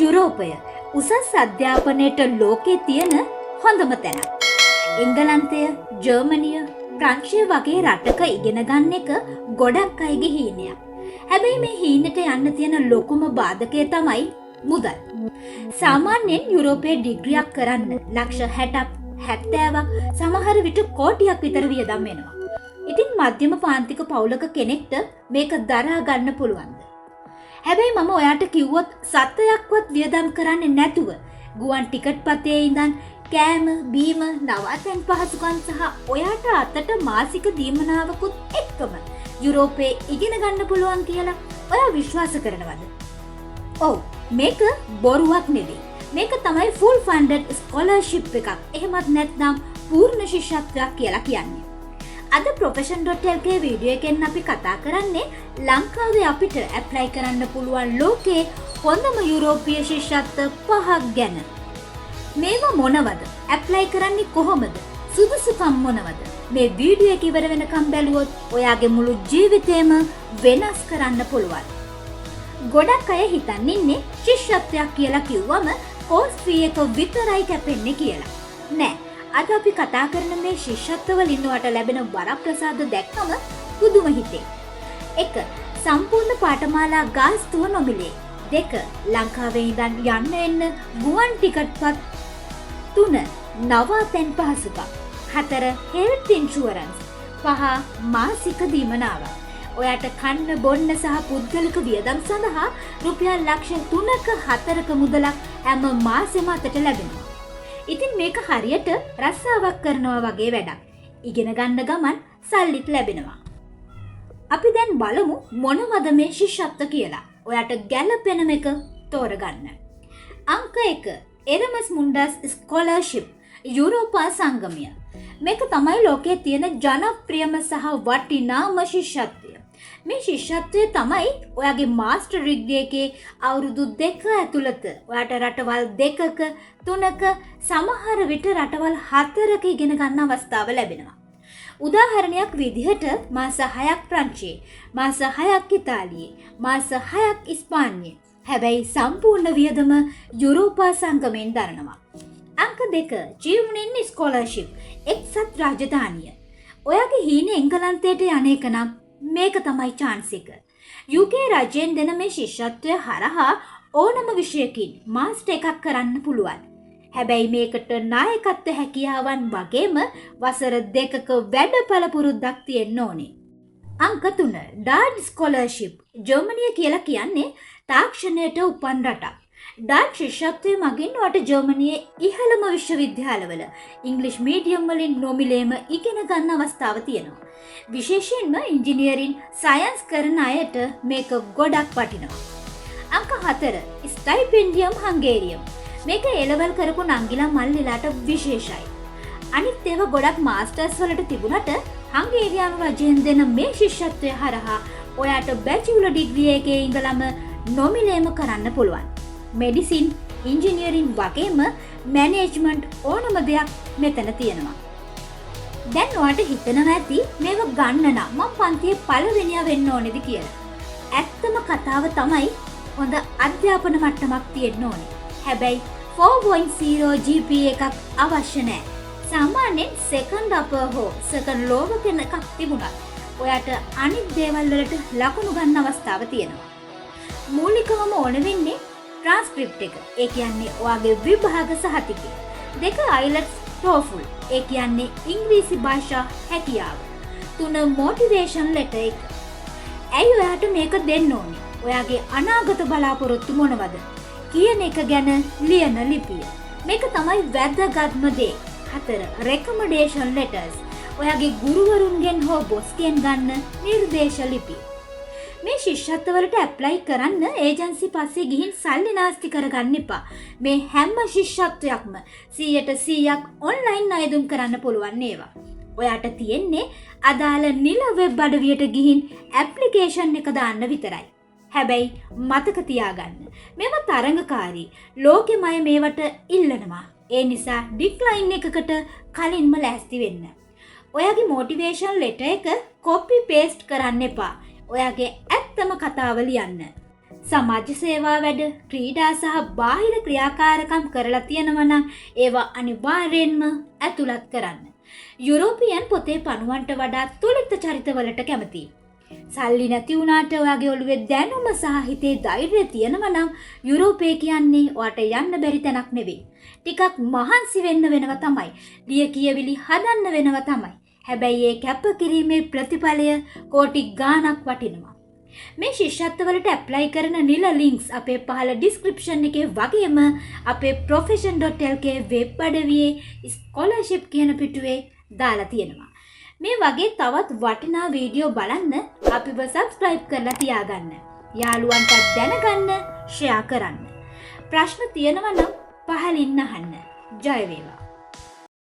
යුරෝපය උසස් අධ්‍යාපනයට ලෝකේ තියෙන හොඳම තැන. එංගලන්තය, ජර්මනිය, ප්‍රංශය වගේ රටක ඉගෙන ගන්න එක ගොඩක් අයගේ හීනයක්. හැබැයි මේ හීනට යන්න තියෙන ලොකුම බාධකය තමයි මුදල්. සාමාන්‍යයෙන් යුරෝපයේ ඩිග්‍රියක් කරන්න ලක්ෂ 60ක් 70ක් සමහර විට කෝටියක් විතර වියදම් වෙනවා. ඉතින් මධ්‍යම පාන්තික පවුලක කෙනෙක්ට මේක දරා ගන්න පුළුවන්ද? හැබැයි මම ඔයාට කිව්වොත් සතයක්වත් වියදම් කරන්නේ නැතුව ගුවන් ටිකට් පතේ ඉඳන් කෑම බීම නවාතැන් පහසුකම් සහ ඔයාට අතට මාසික දීමනාවකුත් එක්කම යුරෝපයේ ඉගෙන ගන්න පුළුවන් කියලා ඔයා විශ්වාස කරනවද? ඔව්, මේක බොරුවක් නෙවෙයි. මේක තමයි full funded scholarship එකක්. එහෙමත් නැත්නම් පූර්ණ ශිෂ්‍යත්වයක් කියලා කියන්නේ. අද profession.lk වීඩියෝ එකෙන් අපි කතා කරන්නේ ලංකාවේ අපිට ඇප්ලයි කරන්න පුළුවන් ලෝකයේ හොඳම යුරෝපීය ශිෂ්‍යත්ව 5ක් ගැන. මේවා මොනවද? ඇප්ලයි කරන්නේ කොහොමද? සුදුසුකම් මොනවද? මේ වීඩියෝ එක ඉවර වෙනකම් බැලුවොත් ඔයාගේ මුළු ජීවිතේම වෙනස් කරන්න පුළුවන්. ගොඩක් අය හිතන් ඉන්නේ ශිෂ්‍යත්වයක් කියලා කිව්වම කෝස් ෆී එක විතරයි කැපෙන්නේ කියලා. නෑ. අද අපි කතා කරන මේ ශිෂ්‍යත්වවලින් ඔයාට ලැබෙන වරප්‍රසාද දැක්කම පුදුම හිතේ. 1. සම්පූර්ණ පාඨමාලා ගාස්තුව නොමිලේ. 2. ලංකාවේ ඉඳන් යන්න එන්න ගුවන් ටිකට්පත්. 3. නවාතැන් පහසුකම්. 4. Health insurance. 5. මාසික දීමනාවක්. ඔයාට කන්න බොන්න සහ පුද්ගලික වියදම් සඳහා රුපියල් ලක්ෂ 3ක 4ක මුදලක් හැම මාසෙම අතට ලැබෙනවා. ඉතින් මේක හරියට රස්සාවක් කරනවා වගේ වැඩක්. ඉගෙන ගන්න ගමන් සල්ලිත් ලැබෙනවා. අපි දැන් බලමු මොනවද මේ ශිෂ්‍යත්ව කියලා. ඔයාට ගැළපෙන එක තෝරගන්න. අංක 1. එරමස් මුන්ඩස් ස්කෝලර්ෂිප් යුරෝපා සංගමය. මේක තමයි ලෝකයේ තියෙන ජනප්‍රියම සහ වටිනාම ශිෂ්‍යත්වය. මේ ශිෂ්‍යත්වය තමයි ඔයාගේ මාස්ටර් ඩිග්‍රී එකේ අවුරුදු 2 ඇතුළත ඔයාට රටවල් 2ක 3ක සමහර විට රටවල් 4ක ඉගෙන ගන්න අවස්ථාව ලැබෙනවා. උදාහරණයක් විදිහට මාස 6ක් ප්‍රංශයේ, මාස 6ක් ඉතාලියේ, මාස 6ක් ඉස්පාඤ්ඤයේ. හැබැයි සම්පූර්ණ වියදම යුරෝපා සංගමයෙන් දරනවා. අංක 2. ජීවනින් ස්කෝලර්ෂිප් එක්සත් රාජධානිය. ඔයාගේ හීනේ එංගලන්තයට යන එක නම් මේක තමයි chance එක. UK රජයෙන් දෙන මේ ශිෂ්‍යත්වය හරහා ඕනම විෂයකින් මාස්ටර් එකක් කරන්න පුළුවන්. හැබැයි මේකට නායකත්ව හැකියාවන් වගේම වසර 2ක වැඩපළ පුරුද්දක් තියෙන්න ඕනේ. අංක 3. ඩාඩ් ස්කෝලර්ෂිප්. ජර්මනිය කියලා කියන්නේ තාක්ෂණයට උපන් රටක්. ඩාඩ් ශිෂ්‍යත්වය මගින් ඔයාට ජර්මනියේ ඉහළම විශ්වවිද්‍යාලවල ඉංග්‍රීසි මීඩියම් වලින් නොමිලේම ඉගෙන ගන්න අවස්ථාව තියෙනවා. විශේෂයෙන්ම ඉංජිනේරින් සයන්ස් කරන අයට මේක ගොඩක් වටිනවා. අංක 4. ස්ටයිපෙන්ඩියම් හංගේරියම්. මේක A-level කරපු නංගිලා මල්ලිලාට විශේෂයි. අනිත් ඒවා ගොඩක් මාස්ටර්ස් වලට තිබුණට හංගේරියානු රජයෙන් දෙන මේ ශිෂ්‍යත්වය හරහා ඔයාට බැචලර් ඩිග්‍රී එකේ ඉඳලම නොමිලේම කරන්න පුළුවන්. මෙඩිසින්, ඉංජිනේරින් වගේම මැනේජ්මන්ට් ඕනම දෙයක් මෙතන තියෙනවා. දැන් ඔයාට හිතනවා ඇති මේව ගන්න නම් මම පන්තියේ පළවෙනියා වෙන්න ඕනේද කියලා. ඇත්තම කතාව තමයි හොඳ අධ්‍යාපන මට්ටමක් තියෙන්න ඕනේ. හැබැයි 4.0 GPA එකක් අවශ්‍ය නැහැ. සාමාන්‍යයෙන් second upper හෝ second lower කෙනෙක් තිබුණත් ඔයාට අනිත් දේවල් වලට ලකුණු ගන්න අවස්ථාව තියෙනවා. මූලිකවම ඕන වෙන්නේ ට්‍රාන්ස්ක්‍රිප්ට් එක. ඒ කියන්නේ ඔයාගේ විභාග සහතිකය. 2 IELTS TOEFL. ඒ කියන්නේ ඉංග්‍රීසි භාෂා හැකියාව. 3 මොටිවේෂන් ලෙටර් එක. ඇයි ඔයාට මේක දෙන්න ඕනේ? ඔයාගේ අනාගත බලාපොරොත්තු මොනවද කියන එක ගැන ලියන ලිපිය. මේක තමයි වැදගත්ම දේ. 4 රෙකමෙන්ඩේෂන් ලෙටර්ස්. ඔයාගේ ගුරුවරුන්ගෙන් හෝ බොස්ගෙන් ගන්න නිර්දේශ ලිපි. මේ ශිෂ්‍යත්වවලට ඇප්ලයි කරන්න ඒජන්සි පස්සේ ගිහින් සල්ලි නාස්ති කරගන්න එපා. මේ හැම ශිෂ්‍යත්වයක්ම 100% ඔන්ලයින් අයදුම් කරන්න පුළුවන් ඒවා. ඔයාට තියෙන්නේ අදාළ නිල වෙබ් අඩවියට ගිහින් ඇප්ලිකේෂන් එක දාන්න විතරයි. හැබැයි මතක තියාගන්න මේවා තරඟකාරී. ලෝකෙමය මේවට ඉල්ලනවා. ඒ නිසා ඩික්ලයින් එකකට කලින්ම ලෑස්ති වෙන්න. ඔයාගේ මොටිවේෂන් ලෙටර් එක කොපි පේස්ට් කරන්න එපා. ඔයාගේ ඇත්තම කතාව ලියන්න. සමාජ සේවා වැඩ, ක්‍රීඩා සහ බාහිර ක්‍රියාකාරකම් කරලා තියෙනවා නම් ඒවා අනිවාර්යෙන්ම ඇතුළත් කරන්න. යුරෝපියන් පොතේ පණුවන්ට වඩා තුලිත චරිතවලට කැමතියි. සල්ලි නැති වුණාට ඔයාගේ ඔළුවේ දැනුම සහ හිතේ ධෛර්යය තියෙනවා නම් යුරෝපේ කියන්නේ ඔයාට යන්න බැරි තැනක් නෙවෙයි. ටිකක් මහන්සි වෙන්න වෙනවා තමයි. ලිය කියවිලි හදන්න වෙනවා තමයි. හැබැයි ඒ කැපකිරීමේ ප්‍රතිඵලය කෝටි ගාණක් වටිනවා. මේ ශිෂ්‍යත්වවලට ඇප්ලයි කරන නිල ලින්ක්ස් අපේ පහළ ඩිස්ක්‍රිප්ෂන් එකේ වගේම අපේ profession.lk වෙබ් අඩවියේ ස්කෝලර්ෂිප් කියන පිටුවේ දාලා තියෙනවා. මේ වගේ තවත් වටිනා වීඩියෝ බලන්න අපිව සබ්ස්ක්‍රයිබ් කරලා තියාගන්න. යාළුවන්ටත් දැනගන්න, ෂෙයා කරන්න. ප්‍රශ්න තියෙනවා නම් පහලින් අහන්න. ජය වේවා.